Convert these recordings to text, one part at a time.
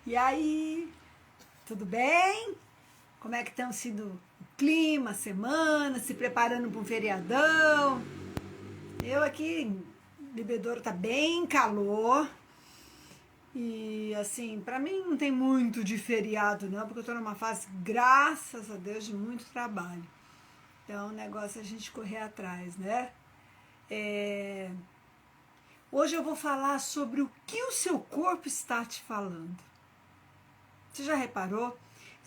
E aí, tudo bem? Como é que estão sendo o clima, a semana, se preparando para um feriadão? Eu aqui, em Bebedouro, tá bem calor. E assim, para mim não tem muito de feriado não, porque eu tô numa fase, graças a Deus, de muito trabalho. Então o negócio é a gente correr atrás, né? É, Hoje eu vou falar sobre o que o seu corpo está te falando. Você já reparou?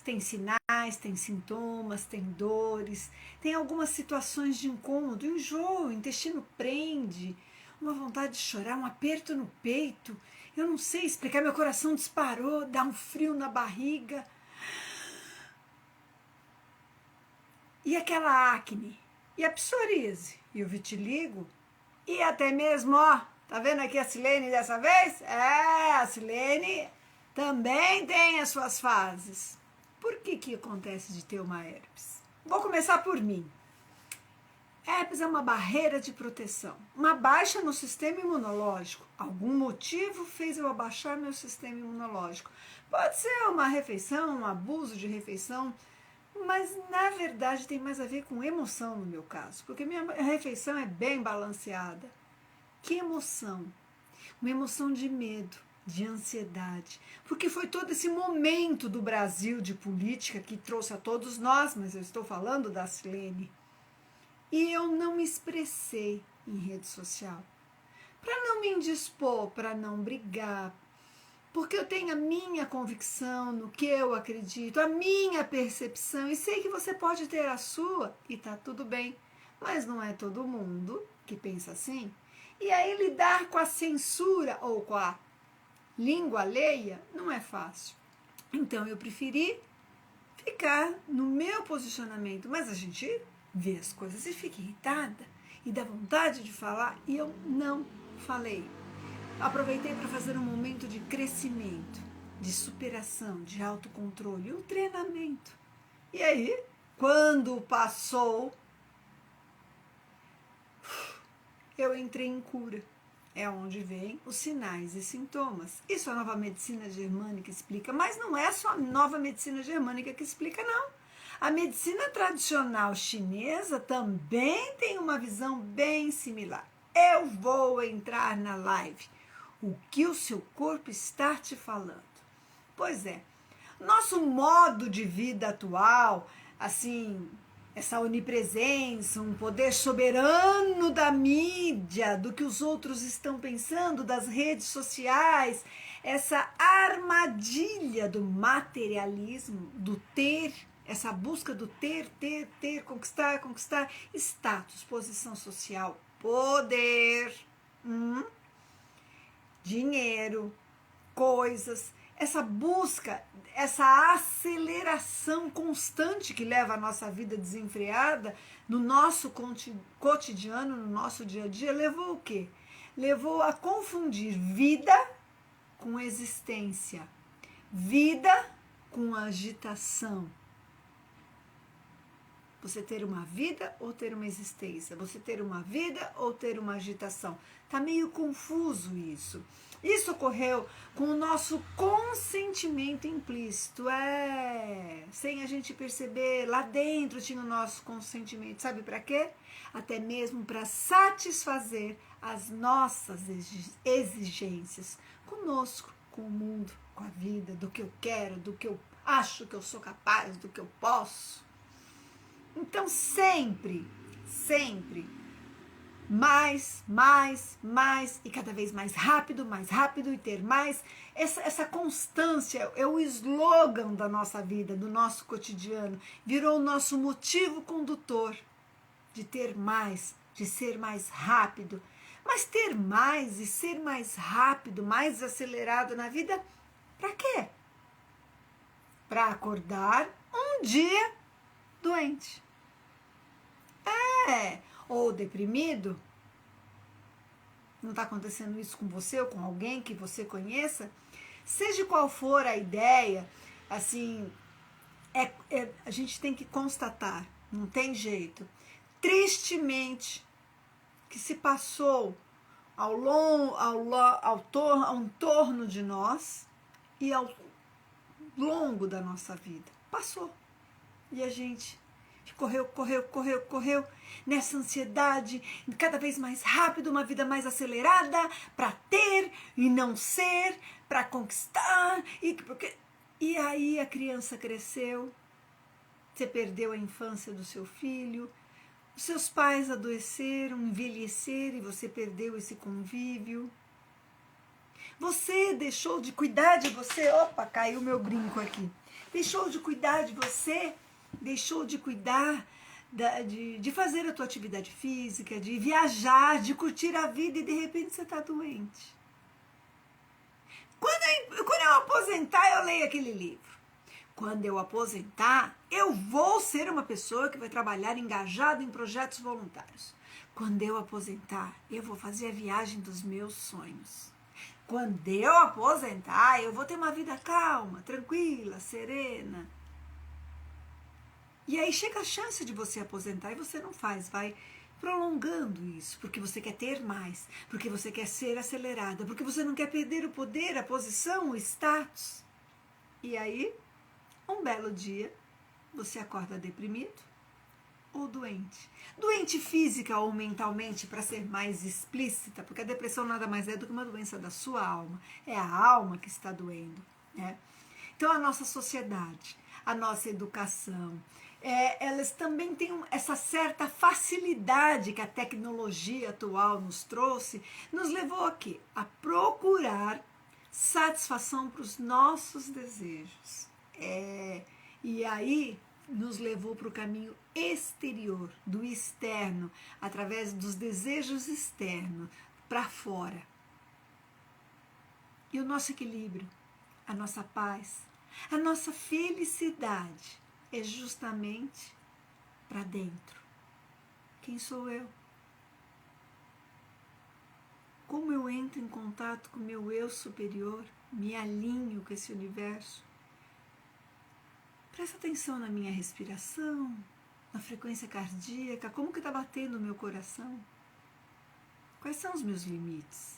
Tem sinais, tem sintomas, tem dores, tem algumas situações de incômodo, enjoo, o intestino prende, uma vontade de chorar, um aperto no peito. Eu não sei explicar, meu coração disparou, dá um frio na barriga. E aquela acne, e a psoríase, e o vitiligo, e até mesmo, ó, tá vendo aqui a Silene dessa vez? A Silene também tem as suas fases. Por que acontece de ter uma herpes? Vou começar por mim. Herpes é uma barreira de proteção, uma baixa no sistema imunológico. Algum motivo fez eu abaixar meu sistema imunológico. Pode ser uma refeição, um abuso de refeição, mas na verdade tem mais a ver com emoção no meu caso, porque minha refeição é bem balanceada. Que emoção? Uma emoção de medo, de ansiedade, porque foi todo esse momento do Brasil de política que trouxe a todos nós, mas eu estou falando da Silene. E eu não me expressei em rede social, para não me indispor, para não brigar, porque eu tenho a minha convicção no que eu acredito, a minha percepção, e sei que você pode ter a sua, e tá tudo bem, mas não é todo mundo que pensa assim. E aí lidar com a censura ou com a língua alheia não é fácil. Então eu preferi ficar no meu posicionamento, mas a gente vê as coisas e fica irritada e dá vontade de falar, e eu não falei. Aproveitei para fazer um momento de crescimento, de superação, de autocontrole, um treinamento. E aí, quando passou, eu entrei em cura. É onde vêm os sinais e sintomas. Isso a nova medicina germânica explica, mas não é só a nova medicina germânica que explica, não. A medicina tradicional chinesa também tem uma visão bem similar. Eu vou entrar na live. O que o seu corpo está te falando? Pois é, nosso modo de vida atual, assim, essa onipresença, um poder soberano da mídia, do que os outros estão pensando, das redes sociais, essa armadilha do materialismo, do ter, essa busca do ter, conquistar, status, posição social, poder, dinheiro, coisas, essa busca, essa aceleração constante que leva a nossa vida desenfreada no nosso cotidiano, no nosso dia a dia, levou o quê? Levou a confundir vida com existência, vida com agitação. Você ter uma vida ou ter uma existência? Você ter uma vida ou ter uma agitação? Tá meio confuso isso. Isso ocorreu com o nosso consentimento implícito. Sem a gente perceber, lá dentro tinha o nosso consentimento. Sabe para quê? Até mesmo para satisfazer as nossas exigências conosco, com o mundo, com a vida, do que eu quero, do que eu acho que eu sou capaz, do que eu posso. Então sempre mais e cada vez mais rápido e ter mais. Essa constância é o slogan da nossa vida, do nosso cotidiano. Virou o nosso motivo condutor de ter mais, de ser mais rápido. Mas ter mais e ser mais rápido, mais acelerado na vida, para quê? Para acordar um dia doente. Ou deprimido. Não está acontecendo isso com você ou com alguém que você conheça? Seja qual for a ideia, assim, a gente tem que constatar, não tem jeito. Tristemente, que se passou ao torno de nós e longo da nossa vida. Passou. E a gente correu, nessa ansiedade, cada vez mais rápido, uma vida mais acelerada, para ter e não ser, para conquistar. E aí a criança cresceu, você perdeu a infância do seu filho, os seus pais adoeceram, envelheceram e você perdeu esse convívio. Você deixou de cuidar de você. Opa, caiu meu brinco aqui. Deixou de cuidar de você, deixou de cuidar de fazer a tua atividade física, de viajar, de curtir a vida e de repente você está doente. Quando eu aposentar, eu leio aquele livro. Quando eu aposentar, eu vou ser uma pessoa que vai trabalhar engajada em projetos voluntários. Quando eu aposentar, eu vou fazer a viagem dos meus sonhos. Quando eu aposentar, eu vou ter uma vida calma, tranquila, serena. E aí chega a chance de você aposentar e você não faz, vai prolongando isso, porque você quer ter mais, porque você quer ser acelerada, porque você não quer perder o poder, a posição, o status. E aí, um belo dia, você acorda deprimido ou doente. Doente física ou mentalmente, para ser mais explícita, porque a depressão nada mais é do que uma doença da sua alma. É a alma que está doendo, né? Então, a nossa sociedade, a nossa educação, elas também têm essa certa facilidade que a tecnologia atual nos trouxe, nos levou a quê? A procurar satisfação para os nossos desejos. E aí nos levou para o caminho exterior, do externo, através dos desejos externos, para fora. E o nosso equilíbrio, a nossa paz, a nossa felicidade é justamente para dentro. Quem sou eu? Como eu entro em contato com o meu eu superior, me alinho com esse universo? Presta atenção na minha respiração, na frequência cardíaca, como que está batendo o meu coração? Quais são os meus limites?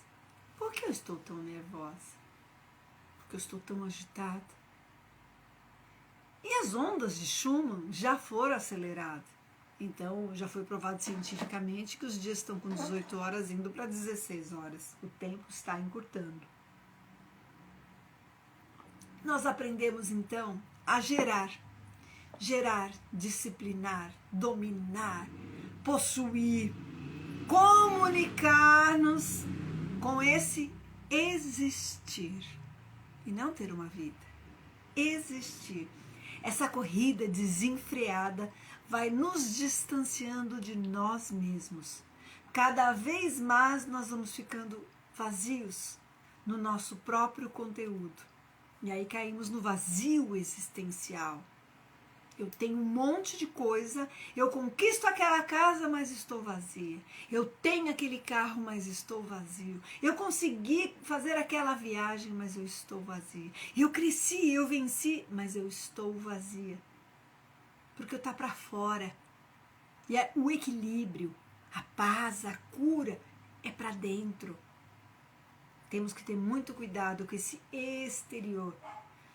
Por que eu estou tão nervosa? Por que eu estou tão agitada? E as ondas de Schumann já foram aceleradas. Então, já foi provado cientificamente que os dias estão com 18 horas indo para 16 horas. O tempo está encurtando. Nós aprendemos, então, a gerar, disciplinar, dominar, possuir, comunicar-nos com esse existir e não ter uma vida. Existir. Essa corrida desenfreada vai nos distanciando de nós mesmos. Cada vez mais nós vamos ficando vazios no nosso próprio conteúdo. E aí caímos no vazio existencial. Eu tenho um monte de coisa, eu conquisto aquela casa, mas estou vazia. Eu tenho aquele carro, mas estou vazio. Eu consegui fazer aquela viagem, mas eu estou vazia. Eu cresci, eu venci, mas eu estou vazia. Porque eu estou para fora. E o equilíbrio, a paz, a cura é para dentro. Temos que ter muito cuidado com esse exterior.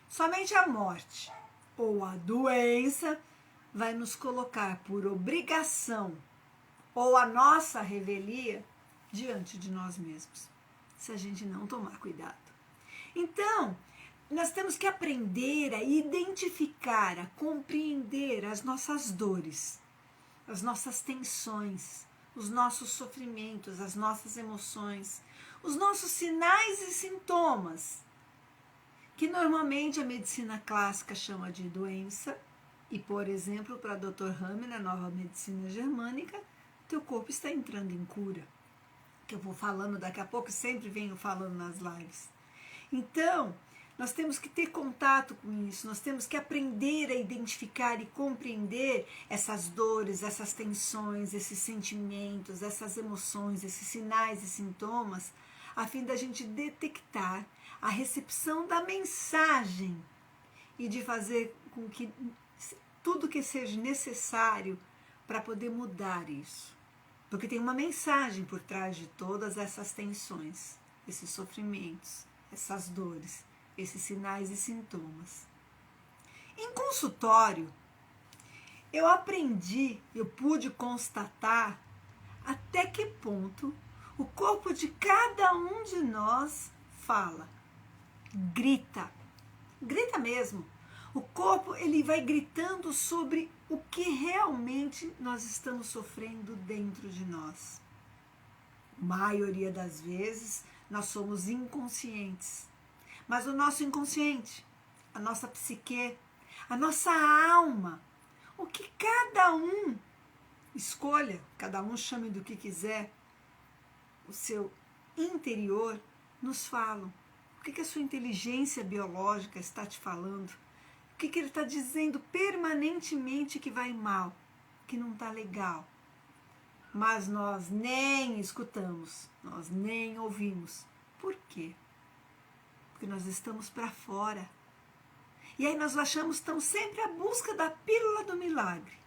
Somente a morte ou a doença vai nos colocar por obrigação ou a nossa revelia diante de nós mesmos, se a gente não tomar cuidado. Então, nós temos que aprender a identificar, a compreender as nossas dores, as nossas tensões, os nossos sofrimentos, as nossas emoções, os nossos sinais e sintomas, que normalmente a medicina clássica chama de doença, e, por exemplo, para Dr. Hamer, na nova medicina germânica, teu corpo está entrando em cura, que eu vou falando daqui a pouco, sempre venho falando nas lives. Então, nós temos que ter contato com isso, nós temos que aprender a identificar e compreender essas dores, essas tensões, esses sentimentos, essas emoções, esses sinais e sintomas, a fim da gente detectar a recepção da mensagem e de fazer com que tudo que seja necessário para poder mudar isso. Porque tem uma mensagem por trás de todas essas tensões, esses sofrimentos, essas dores, esses sinais e sintomas. Em consultório, eu pude constatar até que ponto o corpo de cada um de nós fala, grita mesmo. O corpo, ele vai gritando sobre o que realmente nós estamos sofrendo dentro de nós. Maioria das vezes, nós somos inconscientes. Mas o nosso inconsciente, a nossa psique, a nossa alma, o que cada um escolha, cada um chame do que quiser, o seu interior nos falam. O que a sua inteligência biológica está te falando? O que ele está dizendo permanentemente que vai mal, que não está legal? Mas nós nem escutamos, nós nem ouvimos. Por quê? Porque nós estamos para fora. E aí nós achamos que estamos sempre à busca da pílula do milagre,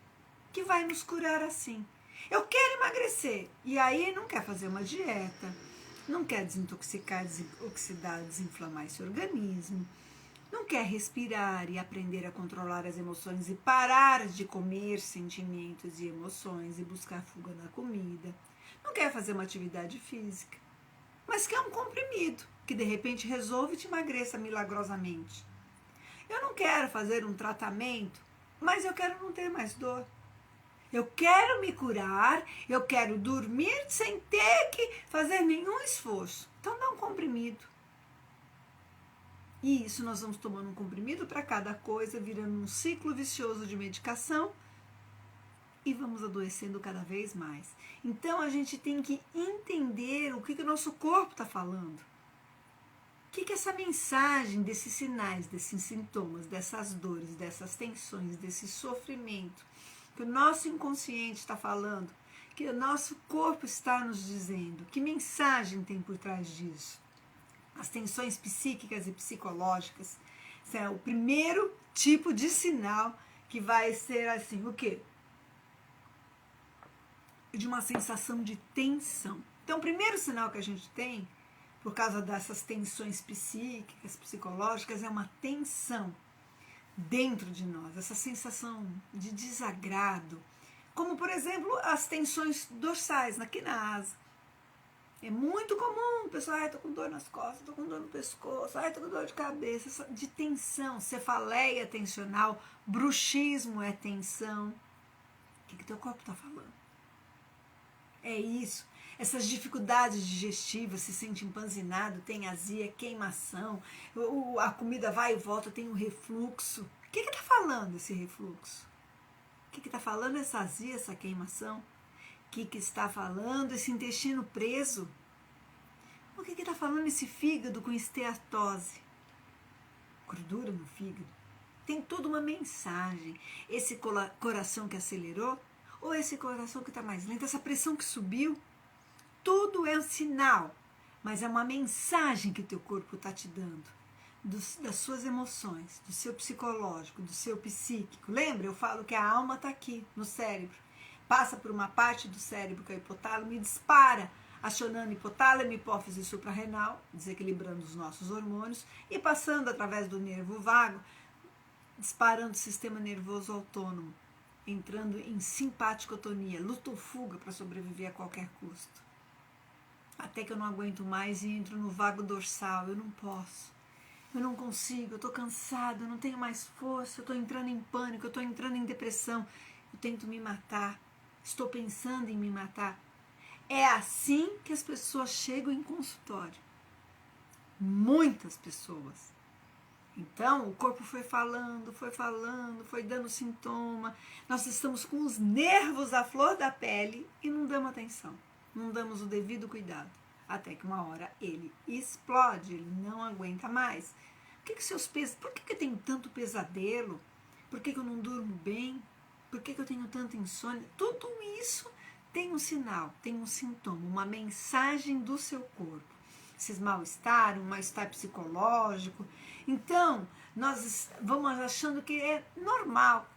que vai nos curar assim. Eu quero emagrecer. E aí não quer fazer uma dieta, não quer desintoxicar, desoxidar, desinflamar esse organismo, não quer respirar e aprender a controlar as emoções e parar de comer sentimentos e emoções e buscar fuga na comida. Não quer fazer uma atividade física, mas quer um comprimido que de repente resolve e te emagreça milagrosamente. Eu não quero fazer um tratamento, mas eu quero não ter mais dor. Eu quero me curar, eu quero dormir sem ter que fazer nenhum esforço. Então dá um comprimido. E isso nós vamos tomando um comprimido para cada coisa, virando um ciclo vicioso de medicação e vamos adoecendo cada vez mais. Então a gente tem que entender o que o nosso corpo está falando. O que essa mensagem desses sinais, desses sintomas, dessas dores, dessas tensões, desse sofrimento, que o nosso inconsciente está falando, que o nosso corpo está nos dizendo, que mensagem tem por trás disso? As tensões psíquicas e psicológicas é o primeiro tipo de sinal que vai ser assim, o quê? De uma sensação de tensão. Então, o primeiro sinal que a gente tem, por causa dessas tensões psíquicas, psicológicas, é uma tensão dentro de nós, essa sensação de desagrado, como, por exemplo, as tensões dorsais, aqui na asa. É muito comum, o pessoal, estou com dor nas costas, estou com dor no pescoço, estou com dor de cabeça, de tensão, cefaleia tensional, bruxismo é tensão. O que teu corpo está falando? É isso. Essas dificuldades digestivas, se sente empanzinado, tem azia, queimação, a comida vai e volta, tem um refluxo. O que está falando esse refluxo? O que está falando essa azia, essa queimação? O que está falando esse intestino preso? O que está falando esse fígado com esteatose? Gordura no fígado. Tem toda uma mensagem. Esse coração que acelerou, ou esse coração que está mais lento, essa pressão que subiu, tudo é um sinal, mas é uma mensagem que teu corpo está te dando, das suas emoções, do seu psicológico, do seu psíquico. Lembra? Eu falo que a alma está aqui, no cérebro. Passa por uma parte do cérebro que é o hipotálamo e dispara, acionando hipotálamo, hipófise suprarrenal, desequilibrando os nossos hormônios, e passando através do nervo vago, disparando o sistema nervoso autônomo, entrando em simpaticotonia, luta ou fuga para sobreviver a qualquer custo. Até que eu não aguento mais e entro no vago dorsal, eu não posso, eu não consigo, eu estou cansado, eu não tenho mais força, eu estou entrando em pânico, eu estou entrando em depressão, eu tento me matar, estou pensando em me matar. É assim que as pessoas chegam em consultório. Muitas pessoas. Então, o corpo foi falando, foi dando sintoma. Nós estamos com os nervos à flor da pele e não damos atenção. Não damos o devido cuidado. Até que uma hora ele explode, ele não aguenta mais. Por que eu tenho tanto pesadelo? Por que eu não durmo bem? Por que eu tenho tanta insônia? Tudo isso tem um sinal, tem um sintoma, uma mensagem do seu corpo. Esses mal-estar, um mal-estar psicológico. Então, nós vamos achando que é normal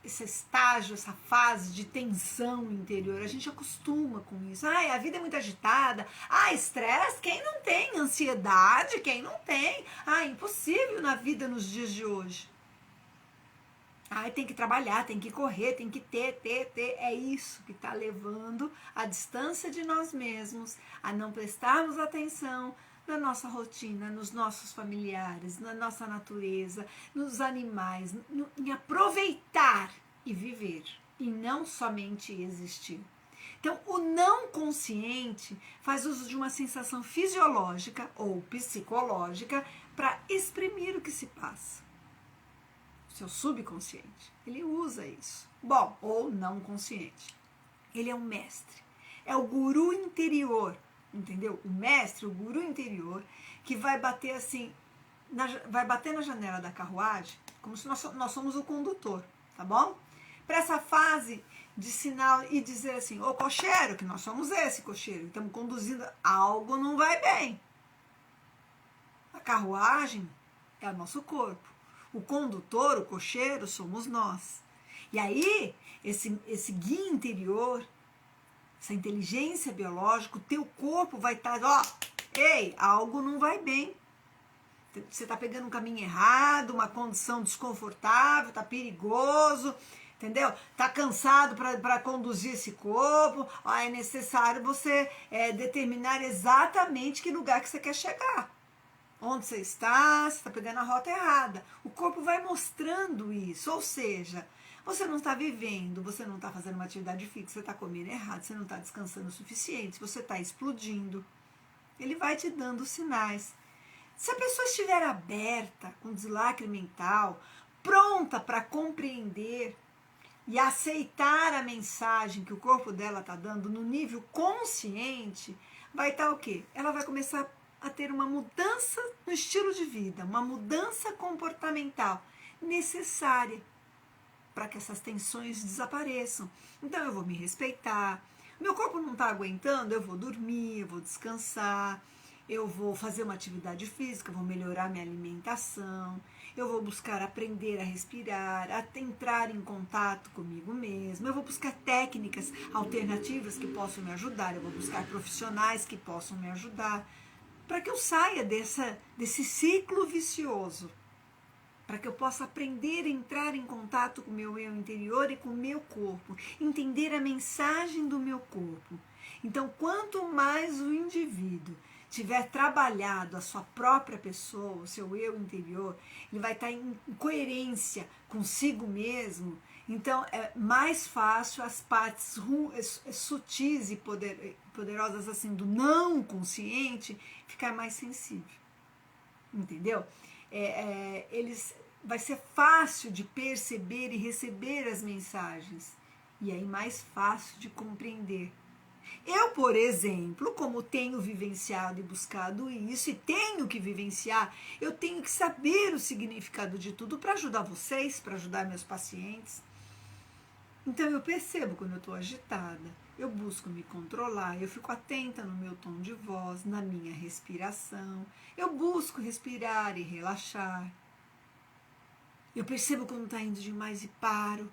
esse estágio, essa fase de tensão interior. A gente acostuma com isso. Ai, a vida é muito agitada. Ah, estresse, quem não tem? Ansiedade, quem não tem? Ah, impossível na vida nos dias de hoje. Ai, tem que trabalhar, tem que correr, tem que ter. É isso que está levando à distância de nós mesmos, a não prestarmos atenção na nossa rotina, nos nossos familiares, na nossa natureza, nos animais, em aproveitar e viver, e não somente existir. Então, o não consciente faz uso de uma sensação fisiológica ou psicológica para exprimir o que se passa. Seu subconsciente, ele usa isso. Bom, ou não consciente. Ele é um mestre, é o guru interior, entendeu? O mestre, o guru interior, que vai bater assim, vai bater na janela da carruagem, como se nós somos o condutor, tá bom? Para essa fase de sinal e dizer assim, ô cocheiro, que nós somos esse cocheiro, estamos conduzindo, algo não vai bem. A carruagem é o nosso corpo. O condutor, o cocheiro, somos nós. E aí, esse guia interior, essa inteligência biológica, o teu corpo vai estar, ó, ei, algo não vai bem. Você está pegando um caminho errado, uma condição desconfortável, está perigoso, entendeu? Está cansado para conduzir esse corpo, ó, é necessário você determinar exatamente que lugar que você quer chegar. Onde você está pegando a rota errada. O corpo vai mostrando isso, ou seja, você não está vivendo, você não está fazendo uma atividade fixa, você está comendo errado, você não está descansando o suficiente, você está explodindo. Ele vai te dando sinais. Se a pessoa estiver aberta, com deslacre mental, pronta para compreender e aceitar a mensagem que o corpo dela está dando no nível consciente, vai estar o quê? Ela vai começar a ter uma mudança no estilo de vida, uma mudança comportamental necessária para que essas tensões desapareçam. Então eu vou me respeitar, meu corpo não está aguentando, eu vou dormir, eu vou descansar, eu vou fazer uma atividade física, eu vou melhorar minha alimentação, eu vou buscar aprender a respirar, a entrar em contato comigo mesmo, eu vou buscar técnicas alternativas que possam me ajudar, eu vou buscar profissionais que possam me ajudar, para que eu saia desse ciclo vicioso, para que eu possa aprender a entrar em contato com o meu eu interior e com o meu corpo, entender a mensagem do meu corpo. Então, quanto mais o indivíduo tiver trabalhado a sua própria pessoa, o seu eu interior, ele vai estar em coerência consigo mesmo. Então, é mais fácil as partes sutis e poderosas assim do não consciente ficar mais sensível. Entendeu? Vai ser fácil de perceber e receber as mensagens. E aí mais fácil de compreender. Eu, por exemplo, como tenho vivenciado e buscado isso, e tenho que vivenciar, eu tenho que saber o significado de tudo para ajudar vocês, para ajudar meus pacientes. Então eu percebo quando eu estou agitada, eu busco me controlar, eu fico atenta no meu tom de voz, na minha respiração, eu busco respirar e relaxar. Eu percebo quando está indo demais e paro.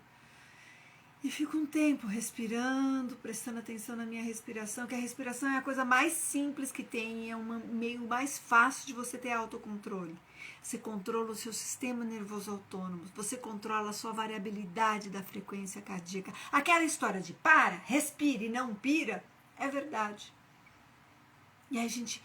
E fico um tempo respirando, prestando atenção na minha respiração, que a respiração é a coisa mais simples que tem, é um meio mais fácil de você ter autocontrole. Você controla o seu sistema nervoso autônomo, você controla a sua variabilidade da frequência cardíaca. Aquela história de para, respira e não pira, é verdade. E aí a gente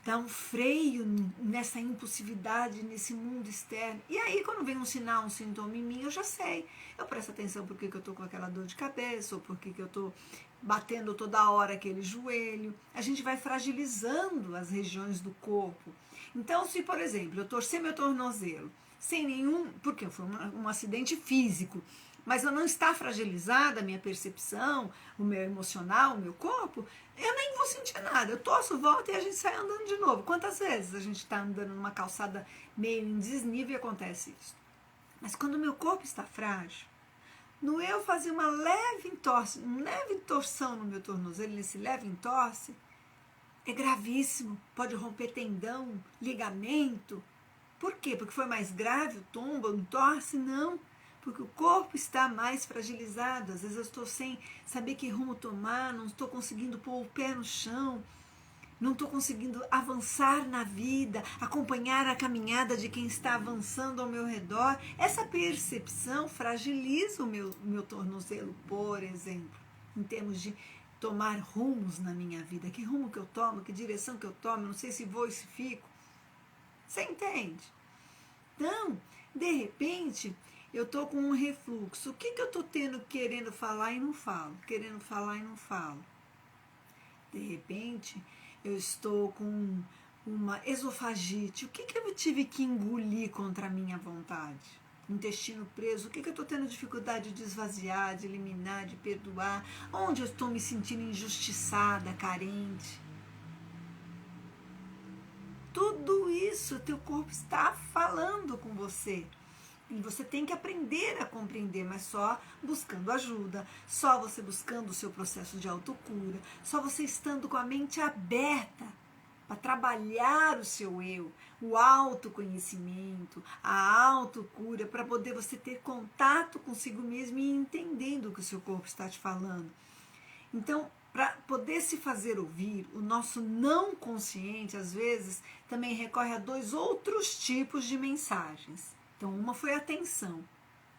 dá um freio nessa impulsividade, nesse mundo externo. E aí, quando vem um sinal, um sintoma em mim, eu já sei. Eu presto atenção por que eu estou com aquela dor de cabeça, ou por que eu estou batendo toda hora aquele joelho. A gente vai fragilizando as regiões do corpo. Então, se, por exemplo, eu torcer meu tornozelo, sem nenhum... Porque foi um acidente físico, mas eu não está fragilizada a minha percepção, o meu emocional, o meu corpo, eu nem vou sentir nada. Eu torço, volto e a gente sai andando de novo. Quantas vezes a gente está andando numa calçada meio em desnível e acontece isso? Mas quando o meu corpo está frágil, no eu fazer uma leve torção no meu tornozelo, nesse leve entorse, é gravíssimo. Pode romper tendão, ligamento. Por quê? Porque foi mais grave o tombo, o entorse? Não. Porque o corpo está mais fragilizado. Às vezes eu estou sem saber que rumo tomar, não estou conseguindo pôr o pé no chão, não estou conseguindo avançar na vida, acompanhar a caminhada de quem está avançando ao meu redor. Essa percepção fragiliza o meu tornozelo, por exemplo, em termos de tomar rumos na minha vida. Que rumo que eu tomo, que direção que eu tomo, não sei se vou e se fico. Você entende? Então, de repente, eu estou com um refluxo. O que eu estou querendo falar e não falo? Querendo falar e não falo. De repente, eu estou com uma esofagite. O que eu tive que engolir contra a minha vontade? Intestino preso. O que eu estou tendo dificuldade de esvaziar, de eliminar, de perdoar? Onde eu estou me sentindo injustiçada, carente? Tudo isso, teu corpo está falando com você. E você tem que aprender a compreender, mas só buscando ajuda, só você buscando o seu processo de autocura, só você estando com a mente aberta para trabalhar o seu eu, o autoconhecimento, a autocura, para poder você ter contato consigo mesmo e entendendo o que o seu corpo está te falando. Então, para poder se fazer ouvir, o nosso não consciente, às vezes, também recorre a 2 outros tipos de mensagens. Então, uma foi a tensão.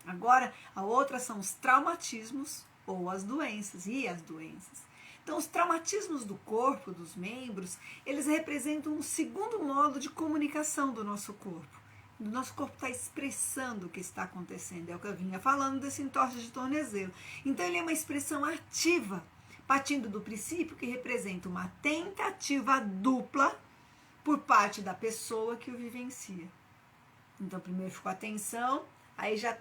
Agora, a outra são os traumatismos ou as doenças, e as doenças. Então, os traumatismos do corpo, dos membros, eles representam um segundo modo de comunicação do nosso corpo. O nosso corpo está expressando o que está acontecendo. É o que eu vinha falando desse entorse de tornozelo. Então, ele é uma expressão ativa, partindo do princípio que representa uma tentativa dupla por parte da pessoa que o vivencia. Então, primeiro ficou a tensão, aí já,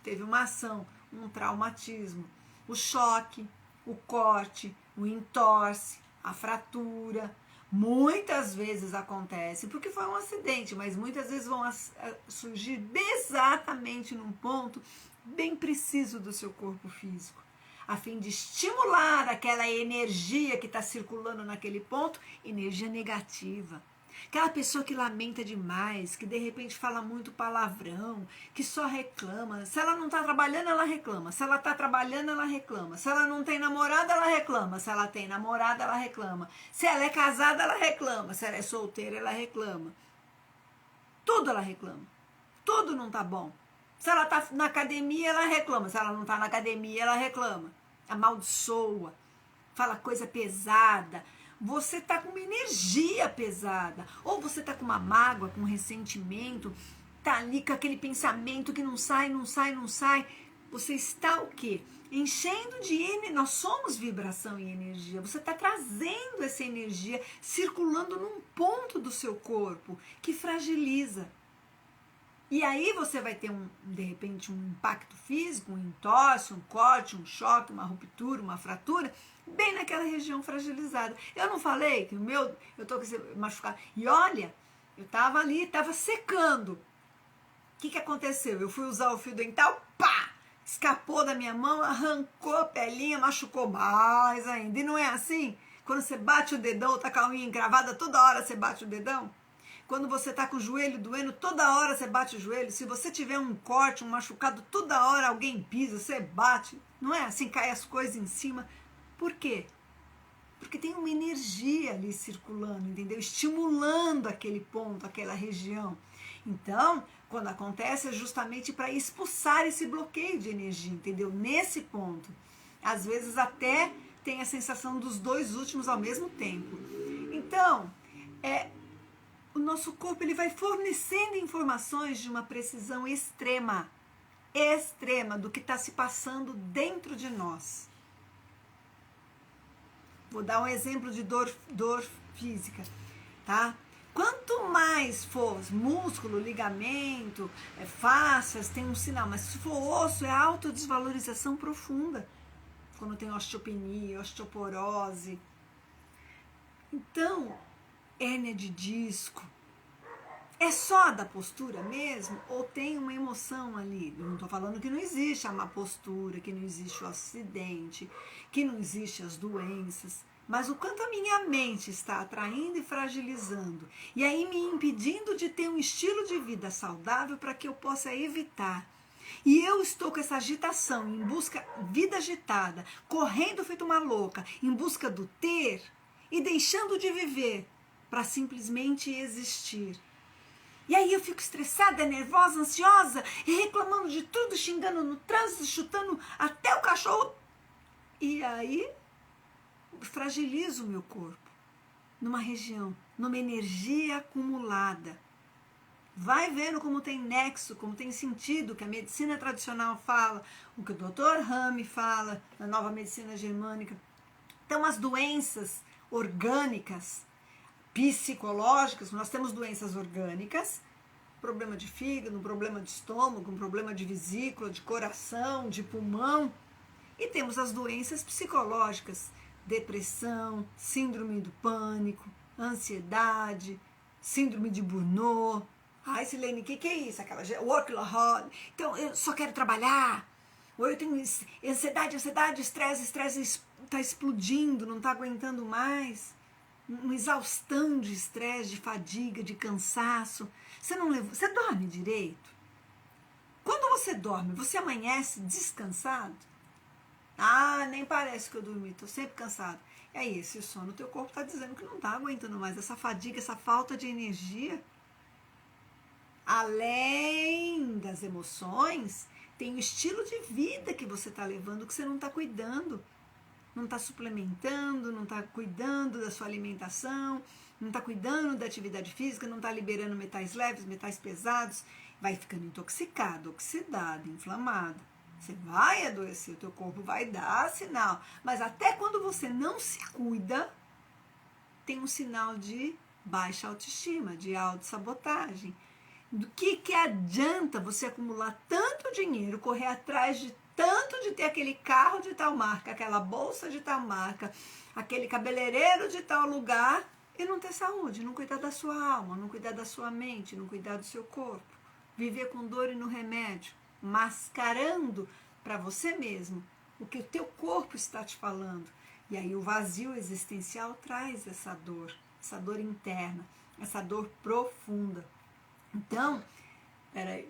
teve uma ação, um traumatismo. O choque, o corte, o entorse, a fratura. Muitas vezes acontece, porque foi um acidente, mas muitas vezes vão surgir exatamente num ponto bem preciso do seu corpo físico, a fim de estimular aquela energia que está circulando naquele ponto, energia negativa. Aquela pessoa que lamenta demais, que de repente fala muito palavrão, que só reclama. Se ela não está trabalhando, ela reclama. Se ela está trabalhando, ela reclama. Se ela não tem namorado, ela reclama. Se ela tem namorado, ela reclama. Se ela é casada, ela reclama. Se ela é solteira, ela reclama. Tudo ela reclama. Tudo não está bom. Se ela está na academia, ela reclama. Se ela não está na academia, ela reclama. Amaldiçoa. Fala coisa pesada. Você está com uma energia pesada, ou você está com uma mágoa, com um ressentimento, está ali com aquele pensamento que não sai, não sai, não sai. Você está o quê? Enchendo de energia. Nós somos vibração e energia. Você está trazendo essa energia, circulando num ponto do seu corpo que fragiliza. E aí você vai ter, de repente, um impacto físico, um entorse, um corte, um choque, uma ruptura, uma fratura, bem naquela região fragilizada. Eu não falei que eu estou com esse machucado. E olha, eu estava ali, estava secando. O que aconteceu? Eu fui usar o fio dental, pá! Escapou da minha mão, arrancou a pelinha, machucou mais ainda. E não é assim? Quando você bate o dedão, tá com a unha encravada, toda hora você bate o dedão? Quando você está com o joelho doendo, toda hora você bate o joelho. Se você tiver um corte, um machucado, toda hora alguém pisa, você bate. Não é assim, cai as coisas em cima. Por quê? Porque tem uma energia ali circulando, entendeu? Estimulando aquele ponto, aquela região. Então, quando acontece, é justamente para expulsar esse bloqueio de energia, entendeu? Nesse ponto. Às vezes até tem a sensação dos 2 últimos ao mesmo tempo. Então, o nosso corpo ele vai fornecendo informações de uma precisão extrema do que está se passando dentro de nós. Vou dar um exemplo de dor física, tá? Quanto mais for músculo, ligamento, fáscias, tem um sinal, mas se for osso, é autodesvalorização profunda. Quando tem osteopenia, osteoporose. Então, hérnia de disco, é só da postura mesmo ou tem uma emoção ali? Eu não estou falando que não existe a má postura, que não existe o acidente, que não existe as doenças. mas o quanto a minha mente está atraindo e fragilizando, e aí me impedindo de ter um estilo de vida saudável para que eu possa evitar. E eu estou com essa agitação, em busca, vida agitada, correndo feito uma louca, em busca do ter e deixando de viver para simplesmente existir. E aí eu fico estressada, nervosa, ansiosa, e reclamando de tudo, xingando no trânsito, chutando até o cachorro. E aí fragilizo o meu corpo numa região, numa energia acumulada. Vai vendo como tem nexo, como tem sentido, que a medicina tradicional fala, o que o Dr. Rami fala, na nova medicina germânica. Então, as doenças orgânicas, psicológicas, nós temos doenças orgânicas, problema de fígado, problema de estômago, problema de vesícula, de coração, de pulmão, e temos as doenças psicológicas, depressão, síndrome do pânico, ansiedade, síndrome de Burnout. Ai, Silene, o que é isso? Aquela workaholic. Então, eu só quero trabalhar. Ou eu tenho ansiedade, estresse está explodindo, não está aguentando mais. Uma exaustão de estresse, de fadiga, de cansaço. Você dorme direito? Quando você dorme, você amanhece descansado? Ah, nem parece que eu dormi, estou sempre cansado. É esse sono, o teu corpo está dizendo que não está aguentando mais. Essa fadiga, essa falta de energia. Além das emoções, tem o estilo de vida que você está levando, que você não está cuidando. Não está suplementando, não está cuidando da sua alimentação, não está cuidando da atividade física, não está liberando metais leves, metais pesados, vai ficando intoxicado, oxidado, inflamado. Você vai adoecer, o teu corpo vai dar sinal. Mas até quando você não se cuida, tem um sinal de baixa autoestima, de autossabotagem. Do que adianta você acumular tanto dinheiro, correr atrás de tanto de ter aquele carro de tal marca, aquela bolsa de tal marca, aquele cabeleireiro de tal lugar e não ter saúde, não cuidar da sua alma, não cuidar da sua mente, não cuidar do seu corpo, viver com dor e no remédio, mascarando para você mesmo o que o teu corpo está te falando. E aí o vazio existencial traz essa dor interna, essa dor profunda. Então, peraí.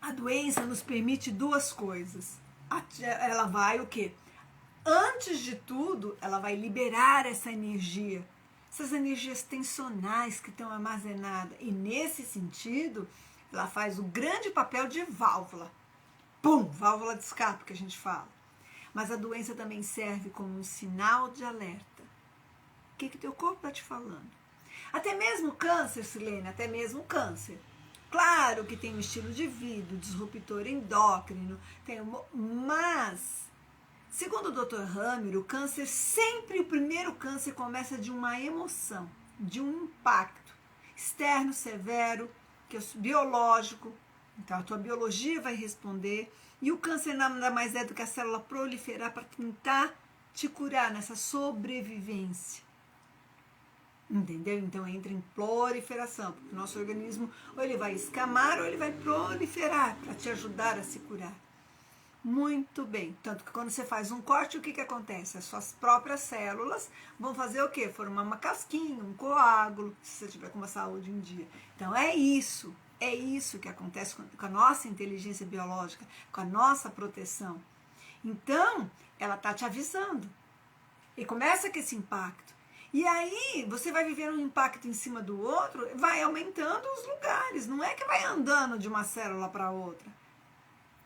A doença nos permite duas coisas. Ela vai o quê? Antes de tudo, ela vai liberar essa energia. Essas energias tensionais que estão armazenadas. E nesse sentido, ela faz o grande papel de válvula. Pum! Válvula de escape que a gente fala. Mas a doença também serve como um sinal de alerta. O que teu corpo está te falando? Até mesmo câncer, Silene, até mesmo câncer. Claro que tem um estilo de vida, disruptor endócrino, mas, segundo o Dr. Hammer, o câncer sempre, o primeiro câncer começa de uma emoção, de um impacto externo severo, que é biológico, então a tua biologia vai responder, e o câncer nada mais é do que a célula proliferar para tentar te curar nessa sobrevivência. Entendeu? Então entra em proliferação, porque o nosso organismo ou ele vai escamar ou ele vai proliferar para te ajudar a se curar. Muito bem. Tanto que quando você faz um corte, o que acontece? As suas próprias células vão fazer o quê? Formar uma casquinha, um coágulo, se você tiver com uma saúde em dia. Então é isso que acontece com a nossa inteligência biológica, com a nossa proteção. Então, ela está te avisando. E começa com esse impacto. E aí, você vai vivendo um impacto em cima do outro, vai aumentando os lugares. Não é que vai andando de uma célula para outra.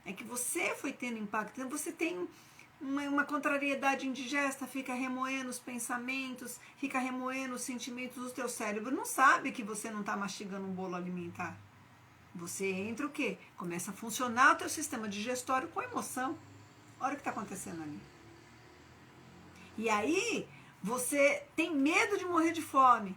É que você foi tendo impacto. Então, você tem uma contrariedade indigesta, fica remoendo os pensamentos, fica remoendo os sentimentos do teu cérebro. Não sabe que você não está mastigando um bolo alimentar. Você entra o quê? Começa a funcionar o teu sistema digestório com emoção. Olha o que está acontecendo ali. E aí, você tem medo de morrer de fome,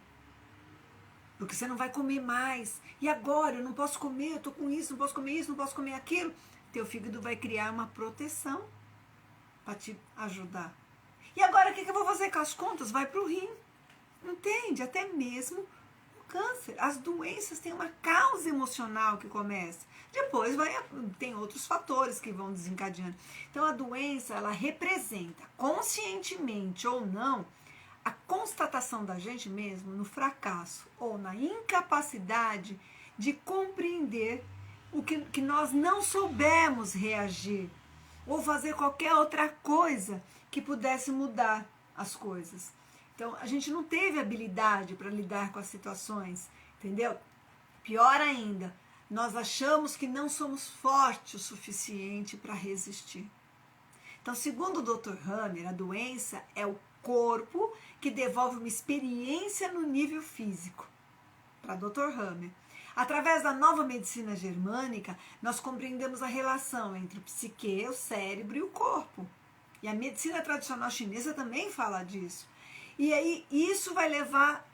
porque você não vai comer mais. E agora, eu não posso comer, eu estou com isso, não posso comer isso, não posso comer aquilo. Teu fígado vai criar uma proteção para te ajudar. E agora, o que eu vou fazer com as contas? Vai para o rim. Entende? Até mesmo o câncer. As doenças têm uma causa emocional que começa. Depois tem outros fatores que vão desencadeando. Então a doença, ela representa, conscientemente ou não, a constatação da gente mesmo no fracasso ou na incapacidade de compreender o que nós não soubemos reagir ou fazer qualquer outra coisa que pudesse mudar as coisas. Então, a gente não teve habilidade para lidar com as situações, entendeu? Pior ainda, nós achamos que não somos fortes o suficiente para resistir. Então, segundo o Dr. Hammer, a doença é o corpo que devolve uma experiência no nível físico. Para Dr. Hammer. Através da nova medicina germânica, nós compreendemos a relação entre o psique, o cérebro e o corpo. E a medicina tradicional chinesa também fala disso. E aí isso vai levar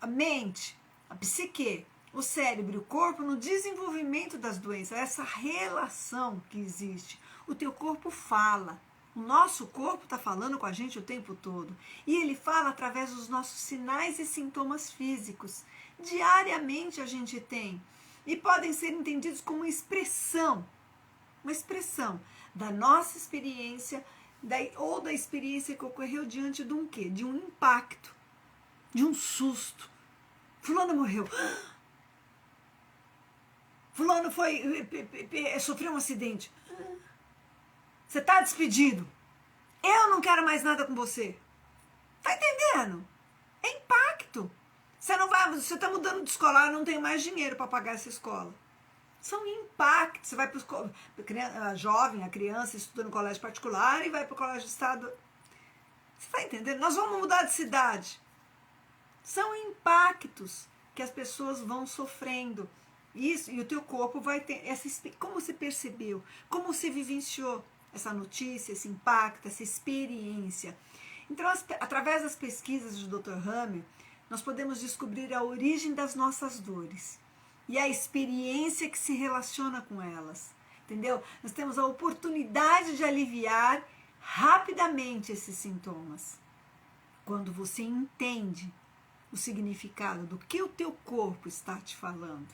a mente, a psique, o cérebro e o corpo no desenvolvimento das doenças, essa relação que existe. O teu corpo fala. O nosso corpo está falando com a gente o tempo todo. E ele fala através dos nossos sinais e sintomas físicos. Diariamente a gente tem. E podem ser entendidos como uma expressão da nossa experiência ou da experiência que ocorreu diante de um quê? De um impacto, de um susto. Fulano morreu. Fulano sofreu um acidente. Você está despedido. Eu não quero mais nada com você. Tá entendendo? É impacto. Você está mudando de escola, eu não tenho mais dinheiro para pagar essa escola. São impactos. Você vai para a jovem, a criança estuda no colégio particular e vai para o colégio de estado. Você está entendendo? Nós vamos mudar de cidade. São impactos que as pessoas vão sofrendo. Isso, e o teu corpo vai ter como você percebeu, como você vivenciou essa notícia, esse impacto, essa experiência. Então, através das pesquisas do Dr. Hammer, nós podemos descobrir a origem das nossas dores e a experiência que se relaciona com elas, entendeu? Nós temos a oportunidade de aliviar rapidamente esses sintomas. Quando você entende o significado do que o teu corpo está te falando.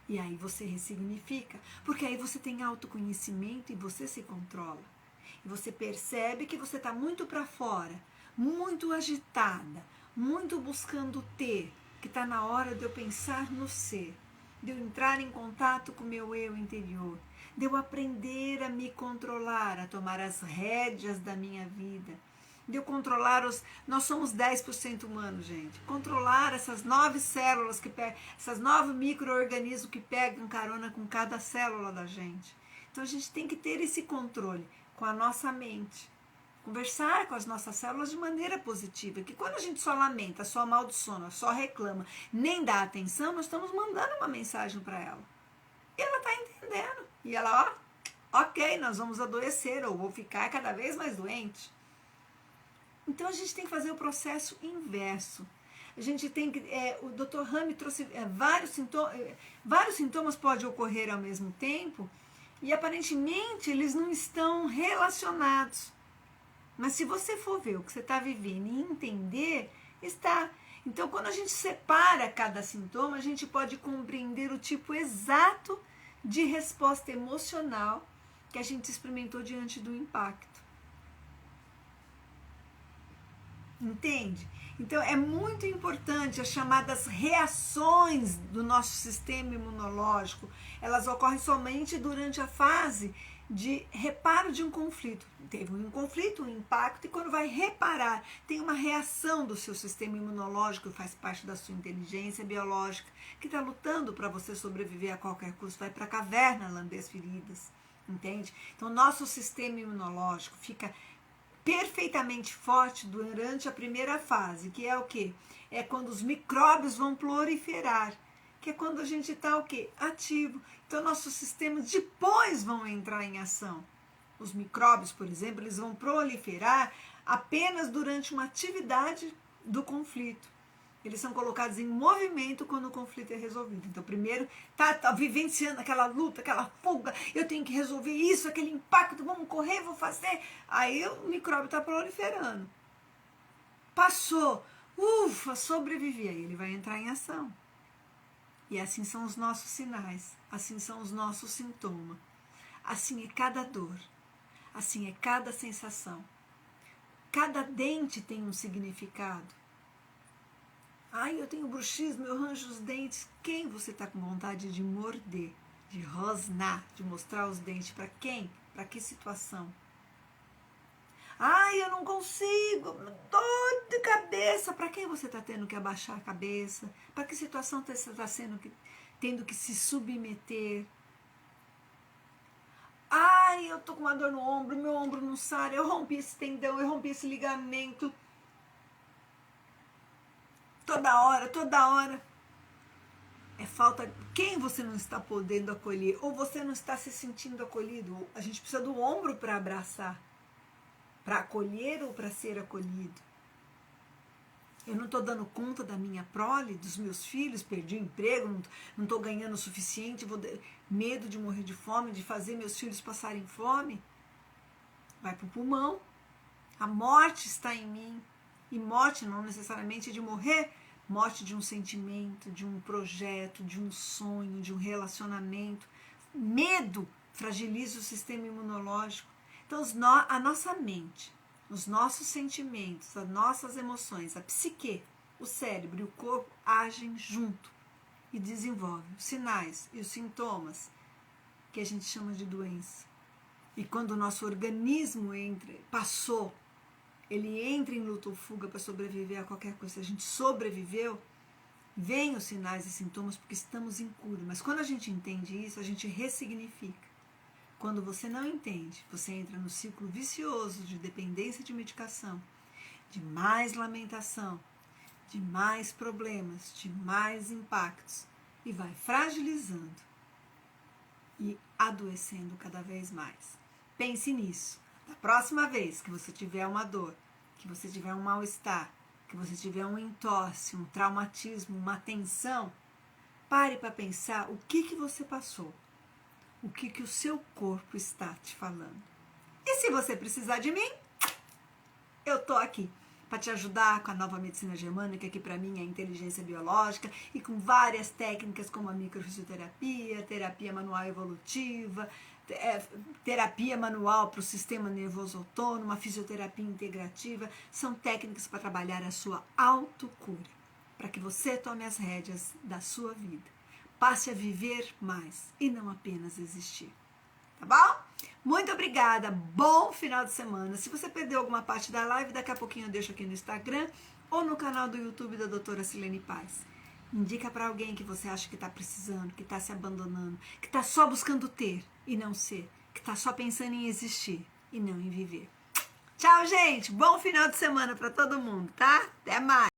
E aí você ressignifica, porque aí você tem autoconhecimento e você se controla. E você percebe que você está muito para fora, muito agitada, muito buscando ter, que está na hora de eu pensar no ser, de eu entrar em contato com o meu eu interior, de eu aprender a me controlar, a tomar as rédeas da minha vida, de eu controlar nós somos 10% humanos, gente. Controlar essas 9 células essas 9 micro-organismos que pegam carona com cada célula da gente. Então a gente tem que ter esse controle com a nossa mente. Conversar com as nossas células de maneira positiva. Que quando a gente só lamenta, só amaldiçoa, só reclama, nem dá atenção, nós estamos mandando uma mensagem para ela. E ela está entendendo. E ela, ok, nós vamos adoecer ou vou ficar cada vez mais doente. Então a gente tem que fazer o processo inverso. A gente tem que. O Dr. Hammer trouxe vários sintomas podem ocorrer ao mesmo tempo e aparentemente eles não estão relacionados. Mas se você for ver o que você está vivendo e entender, está. Então, quando a gente separa cada sintoma, a gente pode compreender o tipo exato de resposta emocional que a gente experimentou diante do impacto. Entende? Então, é muito importante as chamadas reações do nosso sistema imunológico. Elas ocorrem somente durante a fase de reparo de um conflito. Teve um conflito, um impacto, e quando vai reparar, tem uma reação do seu sistema imunológico, que faz parte da sua inteligência biológica, que está lutando para você sobreviver a qualquer custo, vai para a caverna lamber as feridas, entende? Então, nosso sistema imunológico fica perfeitamente forte durante a primeira fase, que é o quê? É quando os micróbios vão proliferar, que é quando a gente está o quê? Ativo. Então, nossos sistemas depois vão entrar em ação. Os micróbios, por exemplo, eles vão proliferar apenas durante uma atividade do conflito. Eles são colocados em movimento quando o conflito é resolvido. Então, primeiro, tá vivenciando aquela luta, aquela fuga, eu tenho que resolver isso, aquele impacto, vamos correr, vou fazer. Aí o micróbio está proliferando. Passou Ufa, sobrevivi. Aí ele vai entrar em ação. E assim são os nossos sinais, assim são os nossos sintomas. Assim é cada dor, assim é cada sensação. Cada dente tem um significado. Ai, eu tenho bruxismo, eu ranjo os dentes. Quem você está com vontade de morder, de rosnar, de mostrar os dentes? Para quem? Para que situação? Ai, eu não consigo, dor de cabeça. Para quem você está tendo que abaixar a cabeça? Para que situação você está tendo que se submeter? Ai, eu tô com uma dor no ombro, meu ombro não sara, eu rompi esse tendão, eu rompi esse ligamento. Toda hora. É falta. Quem você não está podendo acolher? Ou você não está se sentindo acolhido? A gente precisa do ombro para abraçar, para acolher ou para ser acolhido. Eu não estou dando conta da minha prole, dos meus filhos, perdi o emprego, não estou ganhando o suficiente, medo de morrer de fome, de fazer meus filhos passarem fome. Vai para o pulmão. A morte está em mim. E morte não necessariamente é de morrer, morte de um sentimento, de um projeto, de um sonho, de um relacionamento. Medo fragiliza o sistema imunológico. Então, a nossa mente, os nossos sentimentos, as nossas emoções, a psique, o cérebro e o corpo agem junto e desenvolvem os sinais e os sintomas que a gente chama de doença. E quando o nosso organismo ele entra em luta ou fuga para sobreviver a qualquer coisa. Se a gente sobreviveu, vem os sinais e sintomas porque estamos em cura. Mas quando a gente entende isso, a gente ressignifica. Quando você não entende, você entra no ciclo vicioso de dependência de medicação, de mais lamentação, de mais problemas, de mais impactos e vai fragilizando e adoecendo cada vez mais. Pense nisso. Da próxima vez que você tiver uma dor, que você tiver um mal-estar, que você tiver um entorse, um traumatismo, uma tensão, pare para pensar o que você passou. O que o seu corpo está te falando. E se você precisar de mim, eu tô aqui para te ajudar com a nova medicina germânica, que para mim é inteligência biológica, e com várias técnicas como a microfisioterapia, terapia manual evolutiva, terapia manual para o sistema nervoso autônomo, a fisioterapia integrativa. São técnicas para trabalhar a sua autocura, para que você tome as rédeas da sua vida. Passe a viver mais e não apenas existir. Tá bom? Muito obrigada. Bom final de semana. Se você perdeu alguma parte da live, daqui a pouquinho eu deixo aqui no Instagram ou no canal do YouTube da doutora Silene Paz. Indica para alguém que você acha que está precisando, que está se abandonando, que está só buscando ter e não ser, que está só pensando em existir e não em viver. Tchau, gente. Bom final de semana para todo mundo, tá? Até mais.